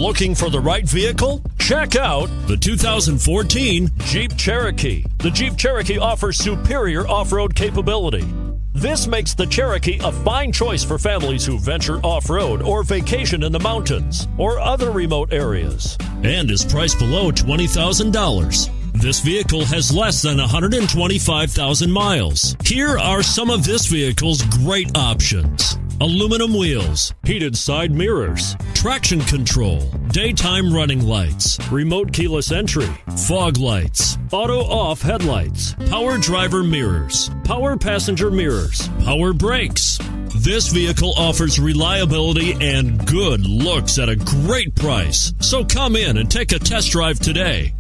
Looking for the right vehicle? Check out the 2014 Jeep Cherokee. The Jeep Cherokee offers superior off-road capability. This makes the Cherokee a fine choice for families who venture off-road or vacation in the mountains or other remote areas, and is priced below $20,000. This vehicle has less than 125,000 miles. Here are some of this vehicle's great options: aluminum wheels, heated side mirrors, traction control, daytime running lights, remote keyless entry, fog lights, auto-off headlights, power driver mirrors, power passenger mirrors, power brakes. This vehicle offers reliability and good looks at a great price. So come in and take a test drive today.